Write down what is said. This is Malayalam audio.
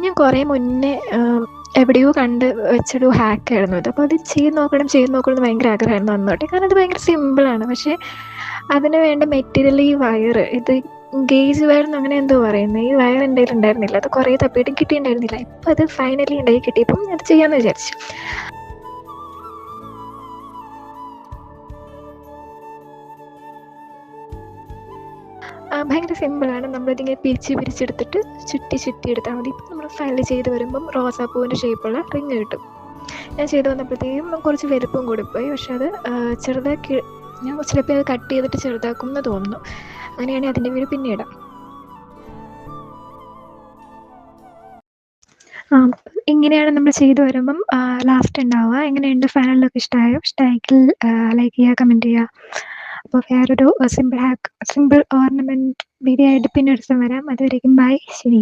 ഞാൻ കുറേ മുന്നേ എവിടെയോ കണ്ട് വെച്ചൊരു ഹാക്കായിരുന്നു ഇത്. അപ്പോൾ അത് ചെയ്ത് നോക്കണം എന്ന് ഭയങ്കര ആഗ്രഹമായിരുന്നു അന്ന് തൊട്ടേ. കാരണം അത് ഭയങ്കര സിമ്പിളാണ്. പക്ഷേ അതിന് വേണ്ട മെറ്റീരിയൽ ഈ വയറ്, ഇത് ഗേജ് വയറെന്ന് അങ്ങനെ എന്തോ പറയുന്നത്. ഈ വയർ എൻ്റെ കയ്യിൽ ഉണ്ടായിരുന്നില്ല. അത് കുറേ തപ്പിയിട്ടും കിട്ടിയിട്ടുണ്ടായിരുന്നില്ല. ഇപ്പം അത് ഫൈനലി എൻ്റെ കയ്യിൽ കിട്ടിയപ്പം അത് ചെയ്യാമെന്ന് വിചാരിച്ചു. ഭയങ്കര സിമ്പിളാണ്. നമ്മളിതിങ്ങനെ പിരിച്ചെടുത്തിട്ട് ചുറ്റി എടുത്താൽ മതി. ഇപ്പം നമ്മൾ ഫൈനൽ ചെയ്ത് വരുമ്പം റോസാപ്പൂവിൻ്റെ ഷേപ്പുള്ള റിങ് കിട്ടും. ഞാൻ ചെയ്ത് വന്നപ്പോഴത്തേക്കും കുറച്ച് വലുപ്പം കൂടിപ്പോയി. പക്ഷെ അത് ചെറുതാക്കി, ഞാൻ ചിലപ്പോൾ അത് കട്ട് ചെയ്തിട്ട് ചെറുതാക്കും എന്ന് തോന്നുന്നു. അങ്ങനെയാണെങ്കിൽ അതിൻ്റെ പേര് പിന്നെ ഇടാം. ഇങ്ങനെയാണ് നമ്മൾ ചെയ്ത് വരുമ്പം ലാസ്റ്റ് ഉണ്ടാവുക. എങ്ങനെയുണ്ട്? ഫൈനൽ ലുക്ക് ഇഷ്ടമായോ? ഇഷ്ടമായെങ്കിൽ ലൈക്ക് ചെയ്യുക, കമൻറ്റ് ചെയ്യുക. അപ്പോൾ വേറൊരു സിമ്പിൾ ഓർണമെൻറ്റ് വീഡിയോ ആയിട്ട് പിന്നെ ഒരു ദിവസം വരാം. അതുവരേക്കും ബൈ. ശരി.